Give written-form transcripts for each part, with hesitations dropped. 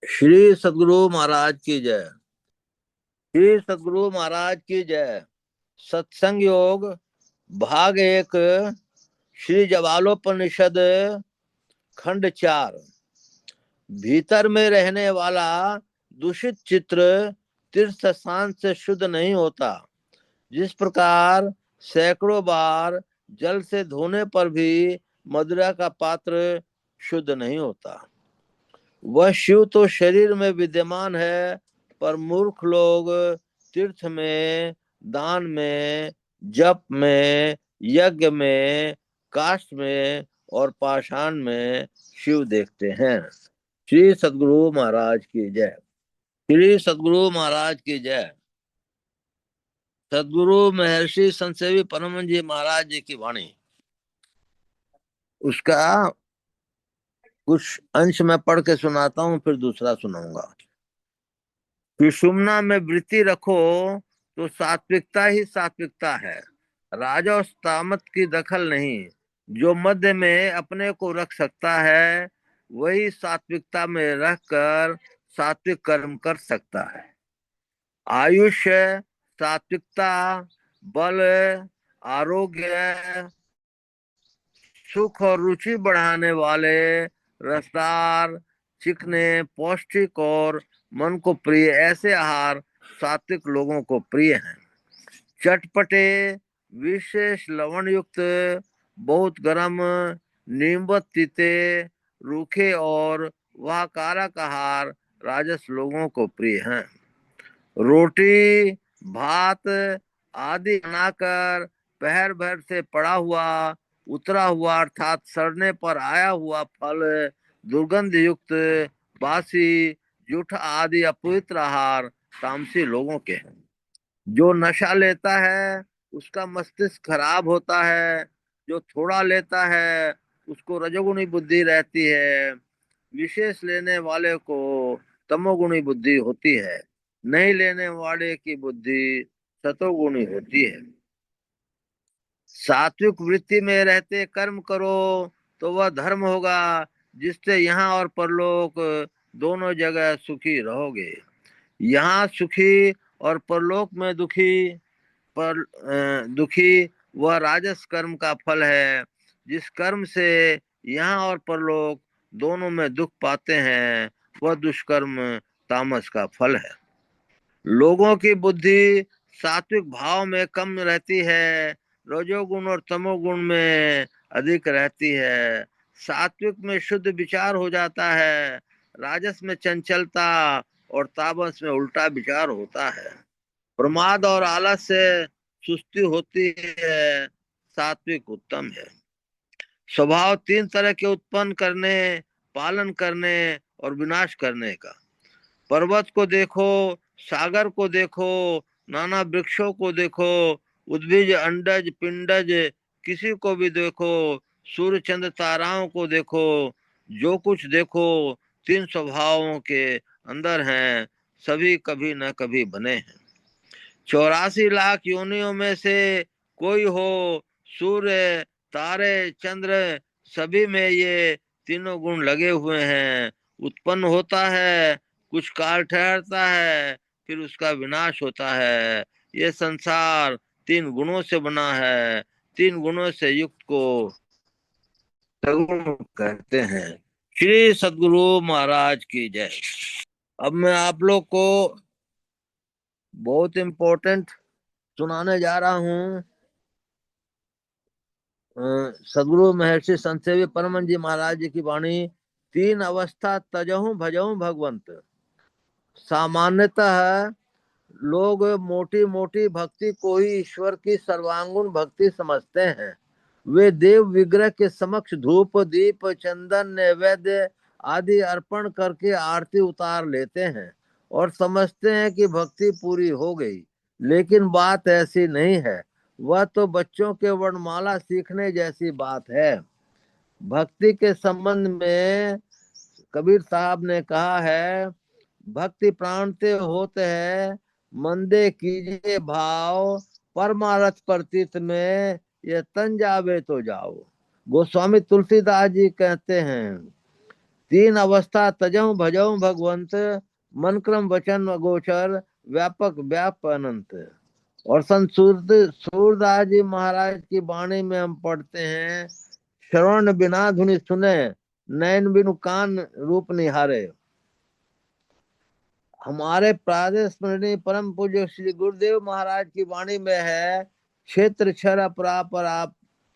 श्री सद्गुरु महाराज की जय। श्री सद्गुरु महाराज की जय। सत्संग योग भाग एक। श्री जवालोपनिषद खंड 4। भीतर में रहने वाला दूषित चित्र तीर्थ स्थान से शुद्ध नहीं होता। जिस प्रकार सैकड़ों बार जल से धोने पर भी मदिरा का पात्र शुद्ध नहीं होता। वह शिव तो शरीर में विद्यमान है, पर मूर्ख लोग तीर्थ में, दान में, जप में, यज्ञ में, काष्ठ में और पाषाण में शिव देखते हैं। श्री सद्गुरु महाराज की जय। श्री सद्गुरु महाराज की जय। सद्गुरु महर्षि संतसेवी परम जी महाराज जी की वाणी, उसका कुछ अंश मैं पढ़ के सुनाता हूँ, फिर दूसरा सुनाऊंगा। सुषुम्ना में वृत्ति रखो तो सात्विकता ही सात्विकता है, राजस तामस की दखल नहीं। जो मध्य में अपने को रख सकता है वही सात्विकता में रहकर सात्विक कर्म कर सकता है। आयुष्य, सात्विकता, बल, आरोग्य, सुख और रुचि बढ़ाने वाले, रसदार, चिकने, पौष्टिक और मन को प्रिय ऐसे आहार सात्विक लोगों को प्रिय हैं। चटपटे, विशेष लवण युक्त, बहुत गर्म, नींबत तीते, रूखे और वह कारक आहार राजस लोगों को प्रिय हैं। रोटी, भात आदि बनाकर पहर भर से पड़ा हुआ, उतरा हुआ अर्थात सड़ने पर आया हुआ फल, दुर्गंध युक्त, बासी, जूठा आदि अपवित्र आहार तामसी लोगों के हैं। जो नशा लेता है उसका मस्तिष्क खराब होता है। जो थोड़ा लेता है उसको रजोगुणी बुद्धि रहती है। विशेष लेने वाले को तमोगुणी बुद्धि होती है। नहीं लेने वाले की बुद्धि सतोगुणी होती है। सात्विक वृत्ति में रहते कर्म करो तो वह धर्म होगा, जिससे यहाँ और परलोक दोनों जगह सुखी रहोगे। यहाँ सुखी और परलोक में दुखी वह राजस कर्म का फल है। जिस कर्म से यहाँ और परलोक दोनों में दुख पाते हैं वह दुष्कर्म तामस का फल है। लोगों की बुद्धि सात्विक भाव में कम रहती है, रजोगुण और तमोगुण में अधिक रहती है। सात्विक में शुद्ध विचार हो जाता है, राजस में चंचलता और तामस में उल्टा विचार होता है। प्रमाद और आलस से सुस्ती होती है, सात्विक उत्तम है। स्वभाव तीन तरह के उत्पन्न करने, पालन करने और विनाश करने का। पर्वत को देखो, सागर को देखो, नाना वृक्षों को देखो, उद्भिज अंडज पिंडज किसी को भी देखो, सूर्य चंद्र ताराओं को देखो, जो कुछ देखो तीन स्वभावों के अंदर हैं, सभी कभी न कभी बने हैं। 84 लाख योनियों में से कोई हो, सूर्य, तारे, चंद्र सभी में ये तीनों गुण लगे हुए हैं। उत्पन्न होता है, कुछ काल ठहरता है, फिर उसका विनाश होता है। ये संसार तीन गुणों से बना है। तीन गुणों से युक्त को सगुण कहते हैं। श्री सद्गुरु महाराज की जय। अब मैं आप लोग को बहुत इम्पोर्टेंट सुनाने जा रहा हूँ। सदगुरु महर्षि संत सेवी परमन जी महाराज जी की वाणी। तीन अवस्था तजहूं भजहूं भगवंत। सामान्यतः लोग मोटी मोटी भक्ति को ही ईश्वर की सर्वांगुण भक्ति समझते हैं। वे देव विग्रह के समक्ष धूप दीप चंदन नैवेद्य आदि अर्पण करके आरती उतार लेते हैं और समझते हैं कि भक्ति पूरी हो गई। लेकिन बात ऐसी नहीं है। वह तो बच्चों के वर्णमाला सीखने जैसी बात है। भक्ति के संबंध में कबीर साहब ने कहा है, भक्ति प्राण ते होते हैं, मंदे कीजिए भाव, परमारथ प्रतीत में ये तन जावे तो जाओ। गोस्वामी तुलसीदास जी कहते हैं, तीन अवस्था तजऊ भजऊ भगवंत, मन क्रम वचन गोचर, व्यापक व्याप अनंत। और संत सूरदास जी महाराज की वाणी में हम पढ़ते हैं, श्रवण बिना धुनि सुने, नयन बिनु कान रूप निहारे। हमारे प्रादेश स्मरणीय परम पूज्य श्री गुरुदेव महाराज की वाणी में है, क्षेत्र क्षर अपरापराप,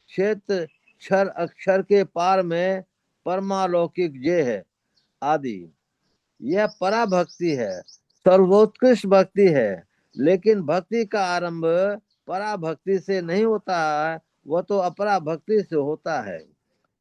क्षेत्र क्षर अक्षर के पार में परमालौकिक जय है आदि। यह परा भक्ति है, सर्वोत्कृष्ट भक्ति है। लेकिन भक्ति का आरंभ परा भक्ति से नहीं होता है, वह तो अपरा भक्ति से होता है।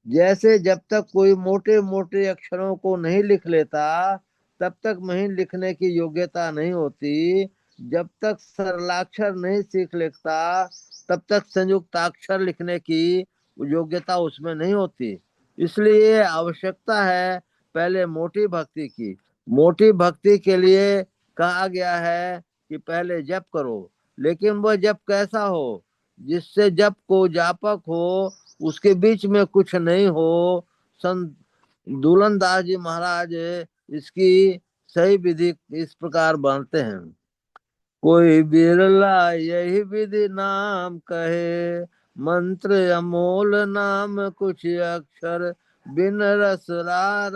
जैसे जब तक कोई मोटे मोटे अक्षरों को नहीं लिख लेता, तब तक महीन लिखने की योग्यता नहीं होती। जब तक सरलाक्षर नहीं सीख लेता, तब तक संयुक्ताक्षर लिखने की योग्यता उसमें नहीं होती। इसलिए आवश्यकता है पहले मोटी भक्ति की। मोटी भक्ति के लिए कहा गया है कि पहले जप करो, लेकिन वह जप कैसा हो, जिससे जप को जापक हो, उसके बीच में कुछ नहीं हो। संत दूलनदास जी महाराज इसकी सही विधि इस प्रकार बांधते हैं। कोई बिरला यही विधि नाम कहे, मंत्र अमोल नाम कुछ अक्षर, बिन रस रार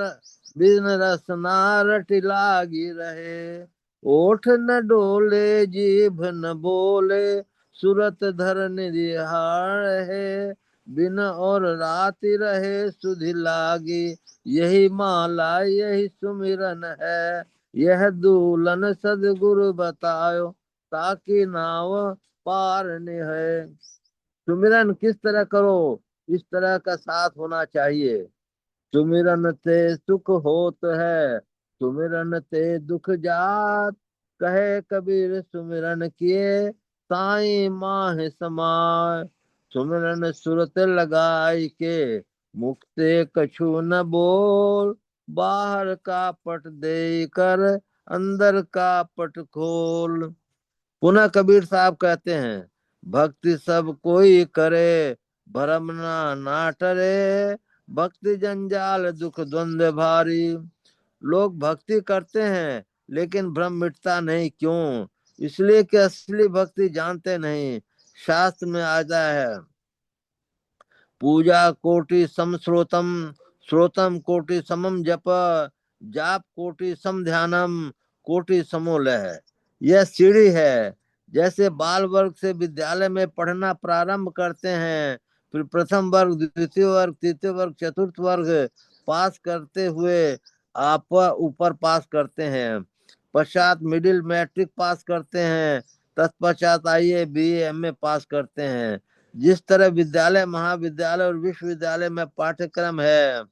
बिन रस नारट लागी रहे। ओठ न डोले जीभ न बोले, सुरत धर निहार है, दिन और रात रहे सुधि लागी, यही माला यही सुमिरन है। यह दूलन सदगुरु बतायो, ताकि नाव पार है। सुमिरन किस तरह करो, इस तरह का साथ होना चाहिए। सुमिरन ते सुख होत है, सुमिरन ते दुख जात, कहे कबीर सुमिरन किए, साई माह समाय। सुमिरन सुरत लगाई के, मुक्ते कछु न बोल, बाहर का पट दे कर, अंदर का पट खोल। पुनः कबीर साहब कहते हैं, भक्ति सब कोई करे, भरम ना टरे, भक्ति जंजाल दुख द्वंद्व भारी। लोग भक्ति करते हैं, लेकिन भ्रम मिटता नहीं, क्यों? इसलिए कि असली भक्ति जानते नहीं। शास्त्र में आता है, पूजा कोटि सम श्रोतम, श्रोतम कोटि समम जप, जाप कोटि सम ध्यानम, कोटि समो लय। यह सीढ़ी है। जैसे बाल वर्ग से विद्यालय में पढ़ना प्रारंभ करते हैं, फिर प्रथम वर्ग, द्वितीय वर्ग, तृतीय वर्ग, चतुर्थ वर्ग पास करते हुए आप ऊपर पास करते हैं। पश्चात मिडिल मैट्रिक पास करते हैं, तत्पश्चात आईए बीए एमए पास करते हैं। जिस तरह विद्यालय, महाविद्यालय और विश्वविद्यालय में पाठ्यक्रम है,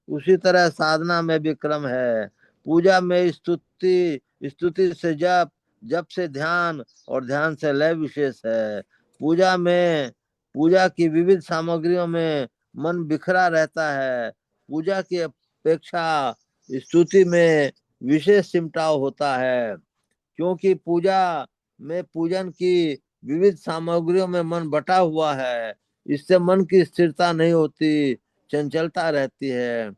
उसी तरह साधना में भी क्रम है। पूजा में स्तुति, स्तुति से जप, जप से ध्यान और ध्यान से लय विशेष है। पूजा में, पूजा की विविध सामग्रियों में मन बिखरा रहता है। पूजा की अपेक्षा स्तुति में विशेष सिमटाव होता है, क्योंकि पूजा में पूजन की विविध सामग्रियों में मन बटा हुआ है। इससे मन की स्थिरता नहीं होती, चंचलता रहती है।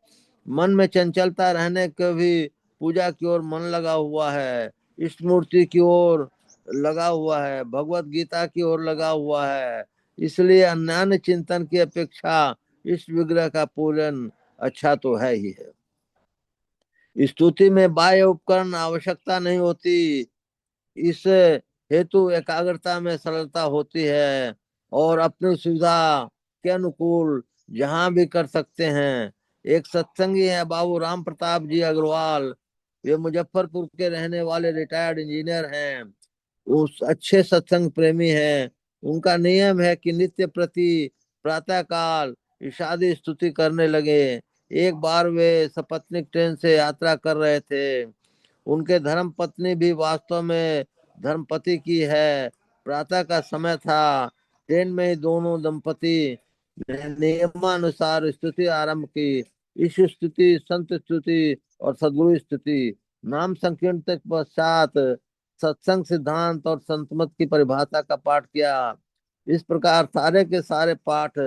मन में चंचलता रहने के भी पूजा की ओर मन लगा हुआ है, इष्ट मूर्ति की ओर लगा हुआ है, भगवत गीता की ओर लगा हुआ है। इसलिए अन्य चिंतन की अपेक्षा इष्ट विग्रह का पूजन अच्छा तो है ही है। स्तुति में बाह्य उपकरण आवश्यकता नहीं होती। इस हेतु एकाग्रता में सरलता होती है और अपनी सुविधा के अनुकूल जहां भी कर सकते हैं। एक सत्संगी है बाबू राम प्रताप जी अग्रवाल, वे मुजफ्फरपुर के रहने वाले रिटायर्ड इंजीनियर हैं। वो अच्छे सत्संग प्रेमी हैं। उनका नियम है कि नित्य प्रति प्रातः काल ईशादी स्तुति करने लगे। एक बार वे सपत्नीक ट्रेन से यात्रा कर रहे थे। उनके धर्म पत्नी भी वास्तव में धर्मपति की है। प्रातः का समय था। ट्रेन में ही दोनों दंपति ने नियमानुसार स्तुति आरंभ की। इस स्तुति, संत स्तुति और सदगुरु स्तुति, नाम संकीर्तन के पश्चात सत्संग सिद्धांत और संतमत की परिभाषा का पाठ किया। इस प्रकार सारे के सारे पाठ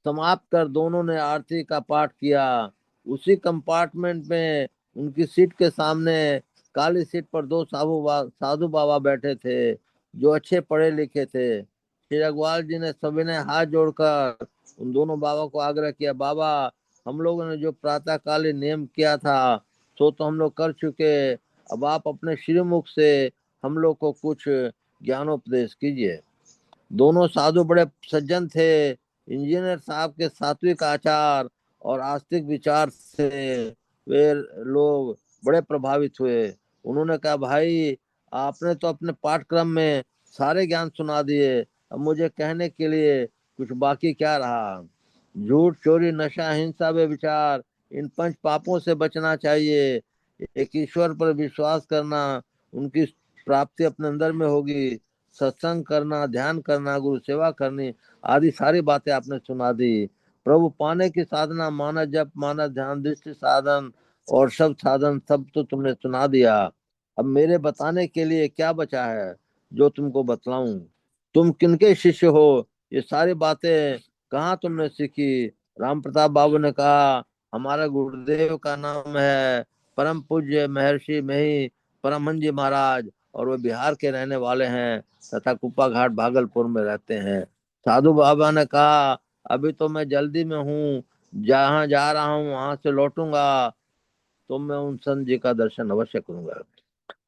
समाप्त कर दोनों ने आरती का पाठ किया। उसी कंपार्टमेंट में उनकी सीट के सामने काली सीट पर दो साधु बाबा बैठे थे, जो अच्छे पढ़े लिखे थे। श्री अग्रवाल जी ने सविनय हाथ जोड़कर उन दोनों बाबा को आग्रह किया, बाबा, हम लोगों ने जो प्रातःकालीन नियम किया था सो तो हम लोग कर चुके, अब आप अपने श्रीमुख से हम लोग को कुछ ज्ञानोपदेश कीजिए। दोनों साधु बड़े सज्जन थे। इंजीनियर साहब के सात्विक आचार और आस्तिक विचार से वे लोग बड़े प्रभावित हुए। उन्होंने कहा, भाई, आपने तो अपने पाठ्यक्रम में सारे ज्ञान सुना दिए, अब मुझे कहने के लिए कुछ बाकी क्या रहा। झूठ, चोरी, नशा, हिंसा, व्यभिचार, इन पंच पापों से बचना चाहिए। एक ईश्वर पर विश्वास करना, उनकी प्राप्ति अपने अंदर में होगी। सत्संग करना, ध्यान करना, गुरु सेवा करनी, आदि सारी बातें आपने सुना दी। प्रभु पाने की साधना, मानव जप, मानव ध्यान, दृष्टि साधन और सब साधन, सब तो तुमने सुना दिया। अब मेरे बताने के लिए क्या बचा है जो तुमको बतलाऊं? तुम किनके शिष्य हो? ये सारी बातें कहाँ तुमने सीखी? राम प्रताप बाबू ने कहा, हमारा गुरुदेव का नाम है परम पूज्य महर्षि मही परमहंस जी महाराज, और वो बिहार के रहने वाले हैं तथा कुप्पा घाट भागलपुर में रहते हैं। साधु बाबा ने कहा, अभी तो मैं जल्दी में हूँ, जहाँ जा रहा हूँ वहां से लौटूंगा तो मैं उन संत जी का दर्शन अवश्य करूंगा।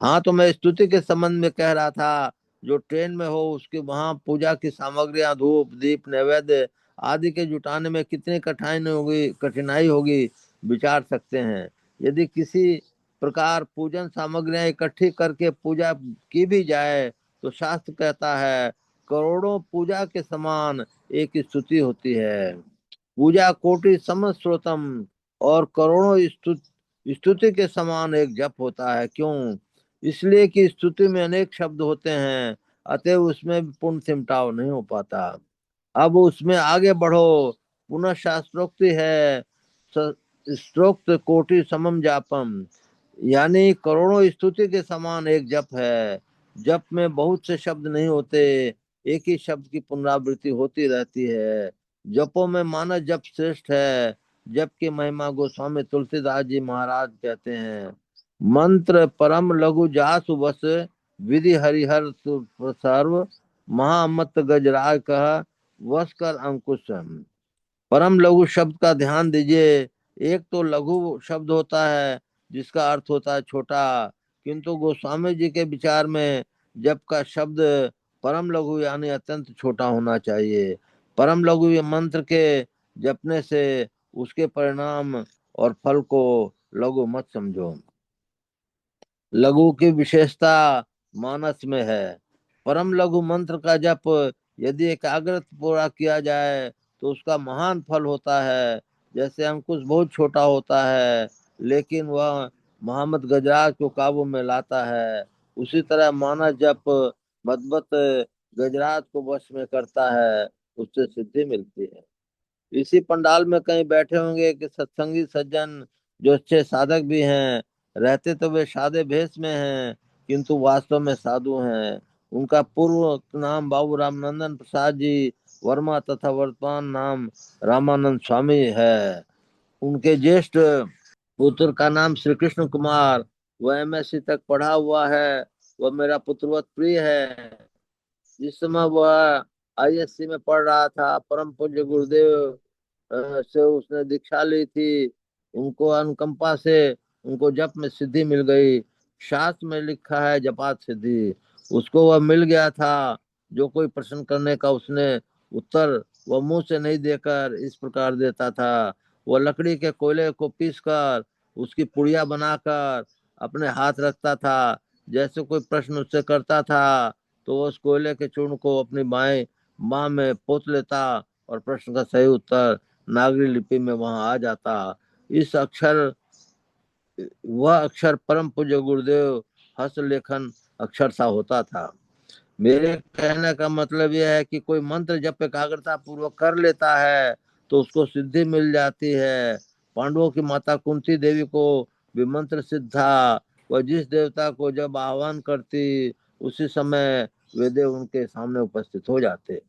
हाँ, तो मैं स्तुति के संबंध में कह रहा था, जो ट्रेन में हो उसके वहां पूजा की सामग्रियां, धूप, दीप, नैवेद्य आदि के जुटाने में कितनी कठिनाई होगी विचार सकते हैं। यदि किसी प्रकार पूजन सामग्रियां इकट्ठी करके पूजा की भी जाए तो शास्त्र कहता है, करोड़ों पूजा के समान एक स्तुति होती है। पूजा कोटि समश्रोतम, और करोड़ों स्तुति के समान एक जप होता है। क्यों? इसलिए कि स्तुति में अनेक शब्द होते हैं, अतएव उसमें भी पूर्ण सिमटाव नहीं हो पाता। अब उसमें आगे बढ़ो। पुनः शास्त्रोक्ति है, स्त्रोक्त कोटि समम जापम, यानी करोड़ों स्तुति के समान एक जप है। जप में बहुत से शब्द नहीं होते, एक ही शब्द की पुनरावृत्ति होती रहती है। जपों में मानस जप श्रेष्ठ है। जप की महिमा गोस्वामी तुलसीदास जी महाराज कहते हैं, मंत्र परम लघु जासु बस, विधि हरिहर सर्व, महामत गजराज कह, वश कर अंकुश। परम लघु शब्द का ध्यान दीजिए। एक तो लघु शब्द होता है जिसका अर्थ होता है छोटा, किंतु गोस्वामी जी के विचार में जप का शब्द परम लघु यानी अत्यंत छोटा होना चाहिए। परम लघु ये मंत्र के जपने से उसके परिणाम और फल को लघु मत समझो। लघु की विशेषता मानस में है। परम लघु मंत्र का जप यदि एकाग्रत पूरा किया जाए तो उसका महान फल होता है। जैसे अंकुश बहुत छोटा होता है लेकिन वह मोहम्मद गजराज को काबू में लाता है, उसी तरह मानस जप मदबत गजराज को वश में करता है, उससे सिद्धि मिलती है। इसी पंडाल में कहीं बैठे होंगे कि सत्संगी सज्जन जो अच्छे साधक भी हैं, रहते तो वे सादे भेष में हैं किंतु वास्तव में साधु हैं। उनका पूर्व नाम बाबू रामनंदन प्रसाद जी वर्मा तथा वर्तमान नाम रामानंद स्वामी है। उनके ज्येष्ठ पुत्र का नाम श्री कृष्ण कुमार, वह एमएससी तक पढ़ा हुआ है। वह मेरा पुत्रवत प्रिय है। जिस समय वह आईएससी में पढ़ रहा था, परम पूज्य गुरुदेव से उसने दीक्षा ली थी। उनको अनुकंपा से उनको जप में सिद्धि मिल गई। शास्त्र में लिखा है जपात सिद्धि, उसको वह मिल गया था। जो कोई प्रश्न करने का उसने उत्तर वह मुंह से नहीं देकर इस प्रकार देता था। वह लकड़ी के कोयले को पीसकर उसकी पुड़िया बनाकर अपने हाथ रखता था। जैसे कोई प्रश्न उससे करता था तो वो उस कोयले के चूर्ण को अपनी बाएं बाह में पोत लेता और प्रश्न का सही उत्तर नागरी लिपि में वहां आ जाता। इस अक्षर वह अक्षर परम पूज्य गुरुदेव हस्तलेखन अक्षर सा होता था। मेरे कहने का मतलब यह है कि कोई मंत्र जब एकाग्रता पूर्वक कर लेता है तो उसको सिद्धि मिल जाती है। पांडवों की माता कुंती देवी को भी मंत्र सिद्ध था। वह जिस देवता को जब आह्वान करती उसी समय वे देव उनके सामने उपस्थित हो जाते।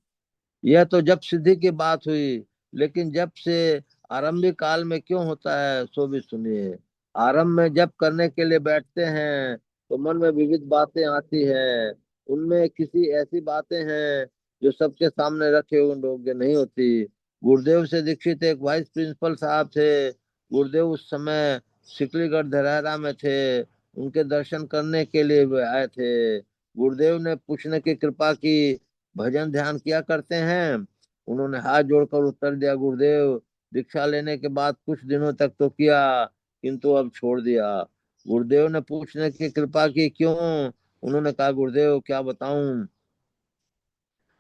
यह तो जब सिद्धि की बात हुई, लेकिन जब से आरंभिक काल में क्यों होता है सो भी सुनिए। आरंभ में जब करने के लिए बैठते हैं तो मन में विविध बातें आती है। उनमें किसी ऐसी बातें हैं जो सबके सामने रखे हुए योग्य नहीं होती। गुरुदेव से दीक्षित एक वाइस प्रिंसिपल साहब थे। गुरुदेव उस समय सिकलीगढ़ धरारा में थे। उनके दर्शन करने के लिए वे आए थे। गुरुदेव ने पूछने की कृपा की, भजन ध्यान किया करते हैं? उन्होंने हाथ जोड़कर उत्तर दिया, गुरुदेव दीक्षा लेने के बाद कुछ दिनों तक तो किया, किंतु अब छोड़ दिया। गुरुदेव ने पूछने की कृपा की, क्यों? उन्होंने कहा, गुरुदेव क्या बताऊं,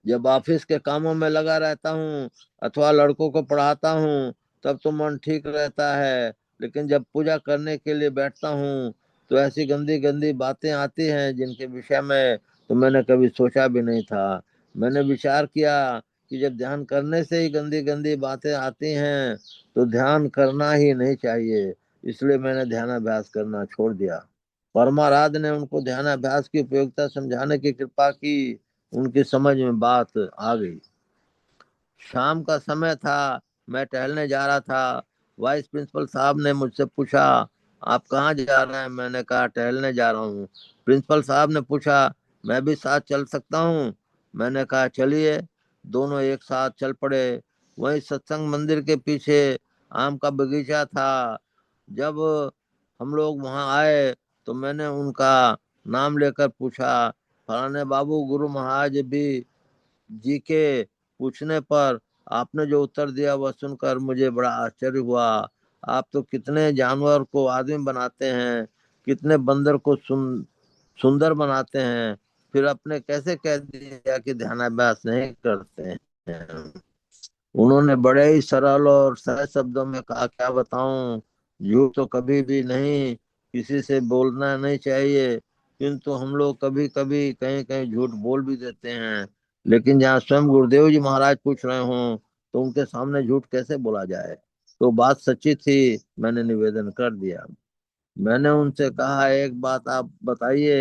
जब ऑफिस के कामों में लगा रहता हूँ अथवा लड़कों को पढ़ाता हूँ तब तो मन ठीक रहता है, लेकिन जब पूजा करने के लिए बैठता हूँ तो ऐसी गंदी गंदी बातें आती हैं जिनके विषय में तो मैंने कभी सोचा भी नहीं था। मैंने विचार किया कि जब ध्यान करने से ही गंदी गंदी बातें आती हैं तो ध्यान करना ही नहीं चाहिए, इसलिए मैंने ध्यानाभ्यास करना छोड़ दिया। परमाराध ने उनको ध्यानाभ्यास की उपयोगिता समझाने की कृपा की। उनकी समझ में बात आ गई। शाम का समय था, मैं टहलने जा रहा था। वाइस प्रिंसिपल साहब ने मुझसे पूछा, आप कहाँ जा रहे हैं? मैंने कहा, टहलने जा रहा हूँ। प्रिंसिपल साहब ने पूछा, मैं भी साथ चल सकता हूँ? मैंने कहा, चलिए। दोनों एक साथ चल पड़े। वहीं सत्संग मंदिर के पीछे आम का बगीचा था। जब हम लोग वहां आए तो मैंने उनका नाम लेकर पूछा। फलाने बाबू, गुरु महाराज भी जी के पूछने पर आपने जो उत्तर दिया वह सुनकर मुझे बड़ा आश्चर्य हुआ। आप तो कितने जानवर को आदमी बनाते हैं, कितने बंदर को सुंदर बनाते हैं, फिर अपने कैसे कह दिया कि ध्यानाभ्यास नहीं करते हैं? उन्होंने बड़े ही सरल और सहज शब्दों में कहा, क्या बताऊं, झूठ तो कभी भी नहीं, किसी से बोलना नहीं चाहिए, किंतु हम लोग कभी कभी कहीं कहीं झूठ बोल भी देते हैं। लेकिन जहाँ स्वयं गुरुदेव जी महाराज पूछ रहे हों तो उनके सामने झूठ कैसे बोला जाए? तो बात सच्ची थी, मैंने निवेदन कर दिया। मैंने उनसे कहा, एक बात आप बताइए,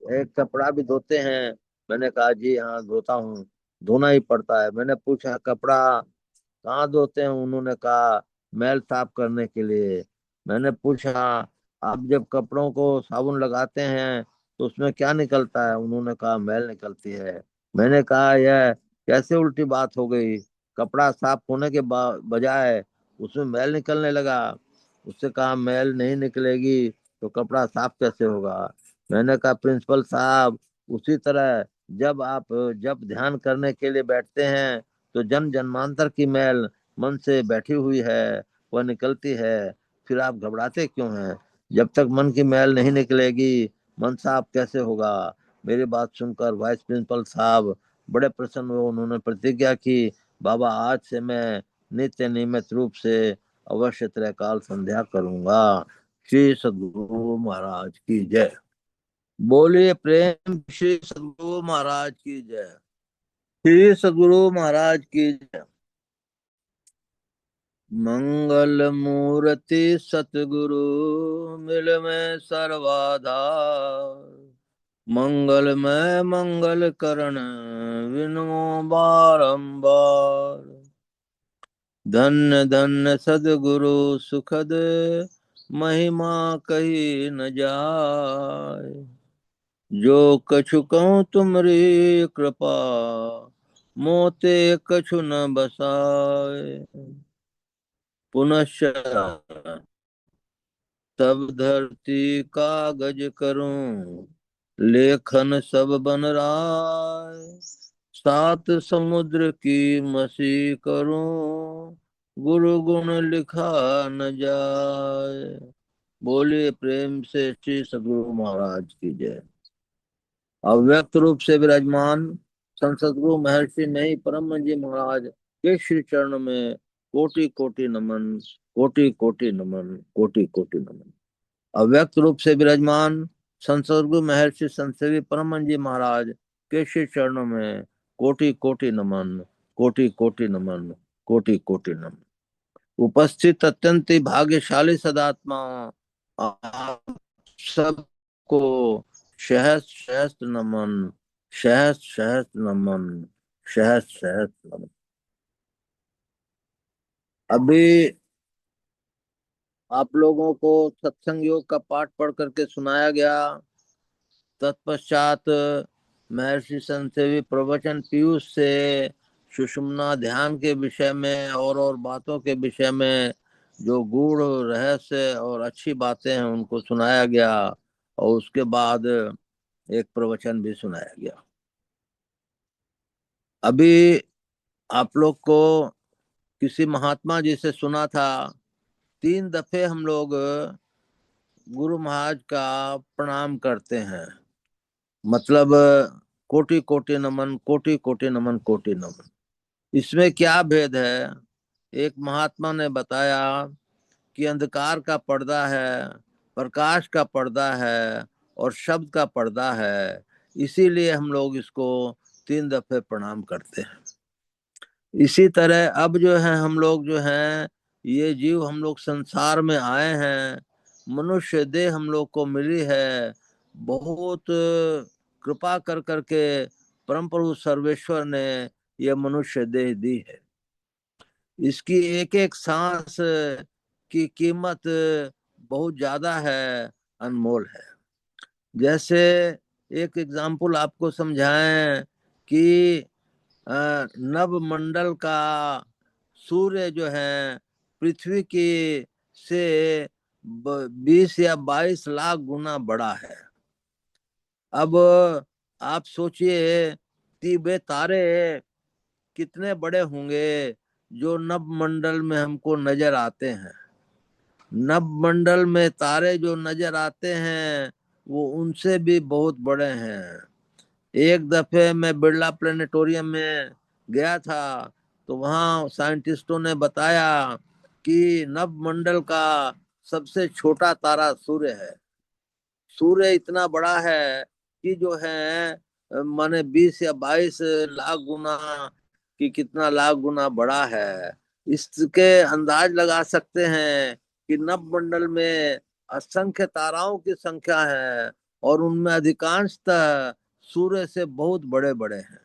एक कपड़ा भी धोते हैं? मैंने कहा, जी हाँ धोता हूँ, धोना ही पड़ता है। मैंने पूछा, कपड़ा कहाँ धोते हैं? उन्होंने कहा, मैल साफ करने के लिए। मैंने पूछा, आप जब कपड़ों को साबुन लगाते हैं तो उसमें क्या निकलता है? उन्होंने कहा, मैल निकलती है। मैंने कहा, यह कैसे उल्टी बात हो गई? कपड़ा साफ होने के बजाय उसमें मैल निकलने लगा। उससे कहा, मैल नहीं निकलेगी तो कपड़ा साफ कैसे होगा? मैंने कहा, प्रिंसिपल साहब, उसी तरह जब ध्यान करने के लिए बैठते हैं तो जन्म जन्मांतर की मैल मन से बैठी हुई है, वह निकलती है। फिर आप घबराते क्यों हैं? जब तक मन की मैल नहीं निकलेगी मन साफ कैसे होगा? मेरी बात सुनकर वाइस प्रिंसिपल साहब बड़े प्रसन्न हुए। उन्होंने प्रतिज्ञा की, बाबा आज से मैं नित्य नियमित रूप से अवश्य त्रैकाल संध्या करूंगा। श्री सद्गुरु महाराज की जय। बोलिए प्रेम, श्री सद्गुरु महाराज की जय। श्री सद्गुरु महाराज की जय। मंगल मूर्ति सतगुरु मिल में सर्वाधार। मंगलमय मंगल करण विनो बारंबार। धन्य धन्य सदगुरु सुखद महिमा कही न जाय। जो कछु कहूँ तुमरी कृपा मोते कछु न बसाए। पुनश्च तब धरती कागज करूं लेखन सब बन राय। सात समुद्र की मसी करूं गुरु गुण लिखा न जाए। बोलिए प्रेम से श्री सद्गुरु महाराज की जय। अव्यक्त रूप से विराजमान संत सद्गुरु महर्षि नहीं परम जी महाराज के श्री चरण में कोटि कोटि नमन, कोटि कोटि नमन, कोटि कोटि नमन। अव्यक्त रूप से विराजमान संत सद्गुरु महर्षि संत श्री परम जी महाराज के श्री चरणों में कोटि कोटि नमन, कोटि कोटि नमन, कोटि कोटि नमन। उपस्थित अत्यंत ही भाग्यशाली सदात्मा आप सबको सहस्त्र सहस्त्र नमन, सहस्त्र सहस्त्र नमन, सहस्त्र सहस्त्र नमन। अभी आप लोगों को सत्संग योग का पाठ पढ़ करके सुनाया गया। तत्पश्चात महर्षि संसेवी प्रवचन पीयूष से सुषुम्ना ध्यान के विषय में और बातों के विषय में जो गूढ़ रहस्य और अच्छी बातें हैं उनको सुनाया गया, और उसके बाद एक प्रवचन भी सुनाया गया। अभी आप लोग को किसी महात्मा जी से सुना था, 3 दफे हम लोग गुरु महाराज का प्रणाम करते हैं, मतलब कोटि कोटि नमन, कोटि कोटि नमन, कोटि नमन। इसमें क्या भेद है? एक महात्मा ने बताया कि अंधकार का पर्दा है, प्रकाश का पर्दा है और शब्द का पर्दा है, इसीलिए हम लोग इसको 3 दफे प्रणाम करते हैं। इसी तरह अब जो है हम लोग जो हैं, ये जीव हम लोग संसार में आए हैं, मनुष्य देह हम लोग को मिली है, बहुत कृपा कर करके परम प्रभु सर्वेश्वर ने ये मनुष्य देह दी है। इसकी एक एक सांस की कीमत बहुत ज्यादा है, अनमोल है। जैसे एक एग्जाम्पल आपको समझाएं कि नभ मंडल का सूर्य जो है पृथ्वी की से 20 या 22 लाख गुना बड़ा है। अब आप सोचिए कि वे तारे कितने बड़े होंगे जो नभ मंडल में हमको नजर आते हैं। नभ मंडल में तारे जो नजर आते हैं वो उनसे भी बहुत बड़े हैं। एक दफे मैं बिरला प्लेनेटोरियम में गया था, तो वहाँ साइंटिस्टों ने बताया कि नभ मंडल का सबसे छोटा तारा सूर्य है। सूर्य इतना बड़ा है कि जो है माने 20 या 22 लाख गुना कि कितना लाख गुना बड़ा है। इसके अंदाज लगा सकते हैं कि नभ मंडल में असंख्य ताराओं की संख्या है और उनमें अधिकांशतः सूर्य से बहुत बड़े बड़े हैं।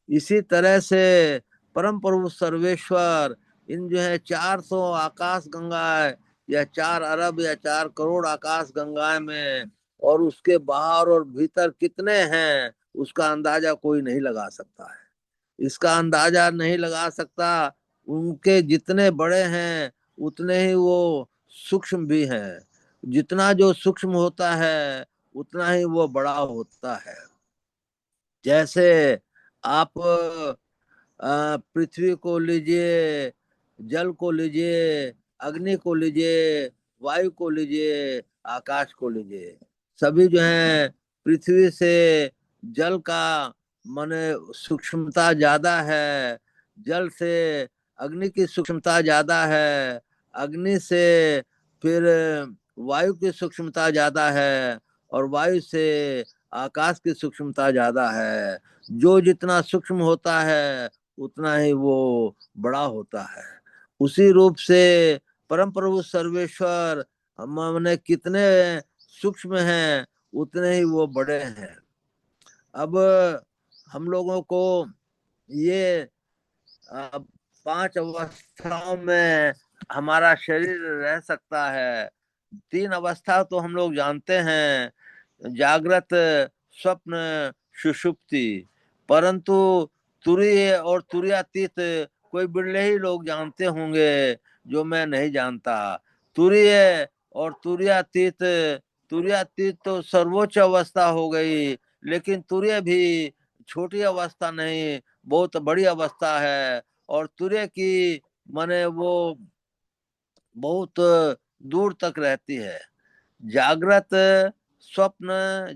इसी तरह से परम प्रभु सर्वेश्वर इन जो है 400 आकाश गंगाएं या 4 अरब या 4 करोड़ आकाश गंगाएं में और उसके बाहर और भीतर कितने हैं उसका अंदाजा कोई नहीं लगा सकता है। इसका अंदाजा नहीं लगा सकता। उनके जितने बड़े हैं उतने ही वो सूक्ष्म भी हैं। जितना जो सूक्ष्म होता है उतना ही वो बड़ा होता है। जैसे आप पृथ्वी को लीजिए, जल को लीजिए, अग्नि को लीजिए, वायु को लीजिए, आकाश को लीजिए, सभी जो है पृथ्वी से जल का माने सूक्ष्मता ज्यादा है, जल से अग्नि की सूक्ष्मता ज्यादा है, अग्नि से फिर वायु की सूक्ष्मता ज्यादा है और वायु से आकाश की सूक्ष्मता ज्यादा है। जो जितना सूक्ष्म होता है उतना ही वो बड़ा होता है। उसी रूप से परम प्रभु सर्वेश्वर हमने कितने सूक्ष्म हैं उतने ही वो बड़े हैं। अब हम लोगों को ये 5 अवस्थाओं में हमारा शरीर रह सकता है। 3 अवस्था तो हम लोग जानते हैं, जागृत, स्वप्न, सुषुप्ति। परंतु तुरीय और तुरीयातीत कोई बिरले ही लोग जानते होंगे, जो मैं नहीं जानता। तुरीय और तुरीयातीत, तुरीयातीत तो सर्वोच्च अवस्था हो गई, लेकिन तुरीय भी छोटी अवस्था नहीं, बहुत बड़ी अवस्था है। और तुरीय की माने वो बहुत दूर तक रहती है। जागृत, स्वप्न,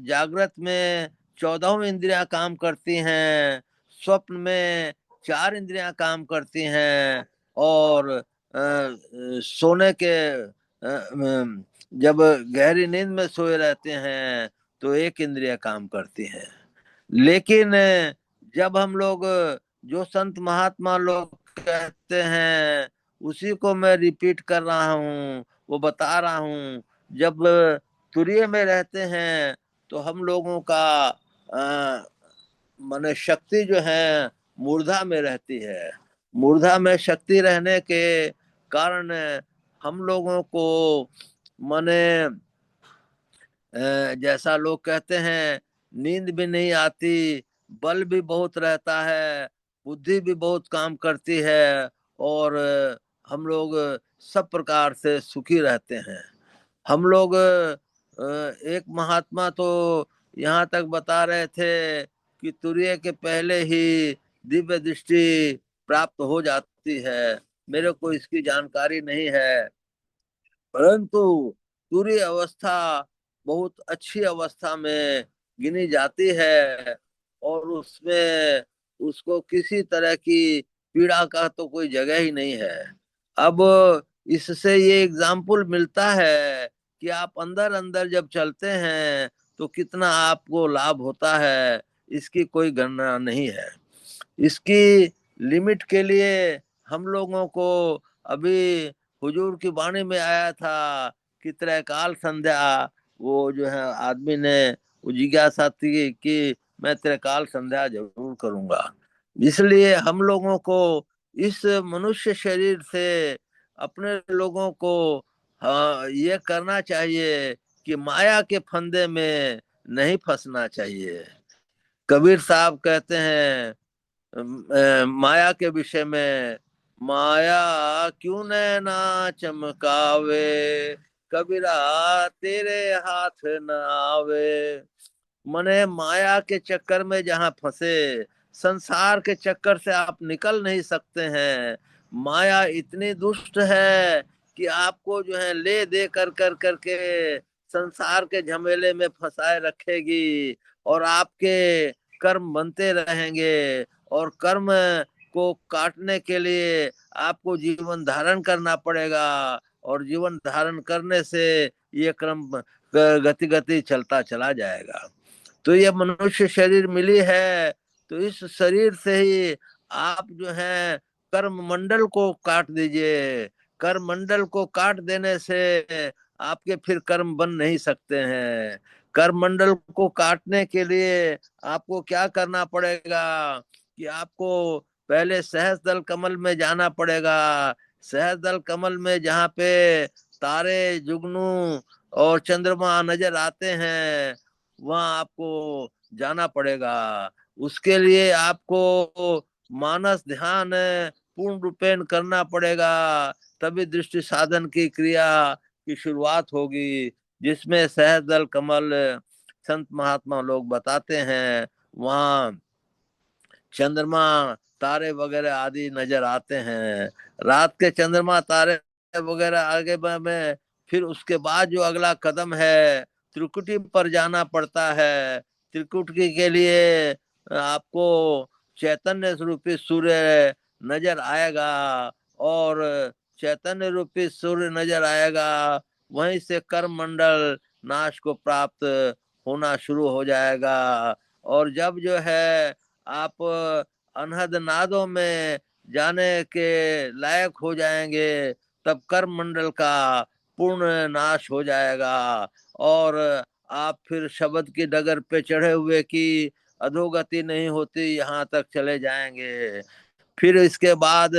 जागृत में 14 इंद्रियां काम करती हैं, स्वप्न में 4 इंद्रियां काम करती हैं, और सोने के जब गहरी नींद में सोए रहते हैं तो 1 इंद्रिया काम करती हैं। लेकिन जब हम लोग, जो संत महात्मा लोग कहते हैं उसी को मैं रिपीट कर रहा हूँ, वो बता रहा हूँ। जब तुरीय में रहते हैं तो हम लोगों का माने शक्ति जो है मूर्धा में रहती है। मूर्धा में शक्ति रहने के कारण हम लोगों को माने जैसा लोग कहते हैं, नींद भी नहीं आती, बल भी बहुत रहता है, बुद्धि भी बहुत काम करती है, और हम लोग सब प्रकार से सुखी रहते हैं। हम लोग एक महात्मा तो यहाँ तक बता रहे थे कि तुरीय के पहले ही दिव्य दृष्टि प्राप्त हो जाती है। मेरे को इसकी जानकारी नहीं है, परंतु तुरीय अवस्था बहुत अच्छी अवस्था में गिनी जाती है, और उसमें उसको किसी तरह की पीड़ा का तो कोई जगह ही नहीं है। अब इससे ये एग्जाम्पल मिलता है कि आप अंदर अंदर जब चलते हैं तो कितना आपको लाभ होता है, इसकी कोई गणना नहीं है। इसकी लिमिट के लिए हम लोगों को अभी हुजूर की वाणी में आया था कि त्रैकाल संध्या, वो जो है आदमी ने वो जिज्ञासा थी कि मैं त्रैकाल संध्या जरूर करूंगा। इसलिए हम लोगों को इस मनुष्य शरीर से अपने लोगों को ये करना चाहिए कि माया के फंदे में नहीं फंसना चाहिए। कबीर साहब कहते हैं माया के विषय में, माया क्यों नैना चमकावे, कबीरा तेरे हाथ न आवे। मने माया के चक्कर में जहां फंसे, संसार के चक्कर से आप निकल नहीं सकते हैं। माया इतनी दुष्ट है कि आपको जो है ले दे कर कर करके संसार के झमेले में फंसाए रखेगी, और आपके कर्म बनते रहेंगे, और कर्म को काटने के लिए आपको जीवन धारण करना पड़ेगा, और जीवन धारण करने से ये क्रम गति गति चलता चला जाएगा। तो ये मनुष्य शरीर मिली है, तो इस शरीर से ही आप जो है कर्म मंडल को काट दीजिए। कर्म मंडल को काट देने से आपके फिर कर्म बन नहीं सकते हैं। कर्म मंडल को काटने के लिए आपको क्या करना पड़ेगा कि आपको पहले सहस्त्र दल कमल में जाना पड़ेगा। सहस्त्र दल कमल में जहाँ पे तारे जुगनू और चंद्रमा नजर आते हैं, वहां आपको जाना पड़ेगा। उसके लिए आपको मानस ध्यान पूर्ण रूपेण करना पड़ेगा, तभी दृष्टि साधन की क्रिया की शुरुआत होगी, जिसमें सहस्त्र दल कमल संत महात्मा लोग बताते हैं। वहाँ चंद्रमा तारे वगैरह आदि नजर आते हैं। रात के चंद्रमा तारे वगैरह आगे में फिर उसके बाद जो अगला कदम है, त्रिकुटी पर जाना पड़ता है। त्रिकुटी के लिए आपको चैतन्य रूपी सूर्य नजर आएगा, और चैतन्य रूपी सूर्य नजर आएगा, वहीं से कर्म मंडल नाश को प्राप्त होना शुरू हो जाएगा। और जब जो है आप अनहद नादों में जाने के लायक हो जाएंगे, तब कर्म मंडल का पूर्ण नाश हो जाएगा, और आप फिर शब्द की डगर पे चढ़े हुए की अधोगति नहीं होती, यहाँ तक चले जाएंगे। फिर इसके बाद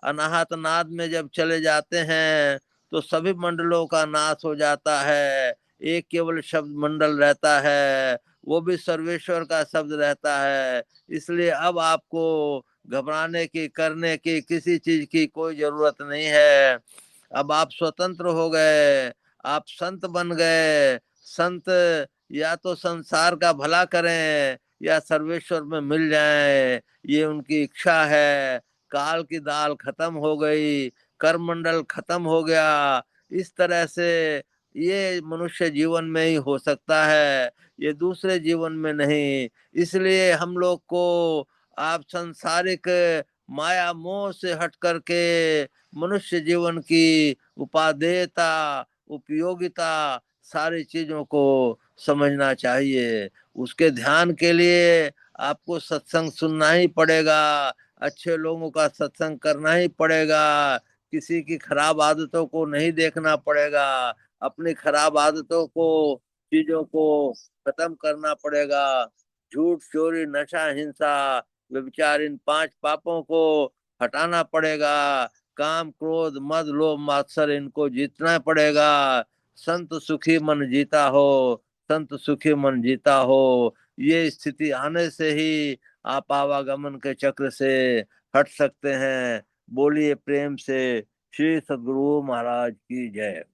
अनाहत नाद में जब चले जाते हैं तो सभी मंडलों का नाश हो जाता है। एक केवल शब्द मंडल रहता है, वो भी सर्वेश्वर का शब्द रहता है। इसलिए अब आपको घबराने की, करने की, किसी चीज की कोई जरूरत नहीं है। अब आप स्वतंत्र हो गए, आप संत बन गए। संत या तो संसार का भला करें या सर्वेश्वर में मिल जाएं, ये उनकी इच्छा है। काल की दाल खत्म हो गई, करमंडल खत्म हो गया। इस तरह से ये मनुष्य जीवन में ही हो सकता है, ये दूसरे जीवन में नहीं। इसलिए हम लोग को आप सांसारिक माया मोह से हट करके मनुष्य जीवन की उपादेयता, उपयोगिता, सारी चीजों को समझना चाहिए। उसके ध्यान के लिए आपको सत्संग सुनना ही पड़ेगा, अच्छे लोगों का सत्संग करना ही पड़ेगा, किसी की खराब आदतों को नहीं देखना पड़ेगा, अपनी खराब आदतों को, चीजों को खत्म करना पड़ेगा। झूठ, चोरी, नशा, हिंसा, व्यभिचार, इन 5 पापों को हटाना पड़ेगा। काम क्रोध मद लोभ मात्सर इनको जीतना पड़ेगा। संत सुखी मन जीता हो, संत सुखी मन जीता हो। ये स्थिति आने से ही आप आवागमन के चक्र से हट सकते हैं। बोलिए प्रेम से श्री सद्गुरु महाराज की जय।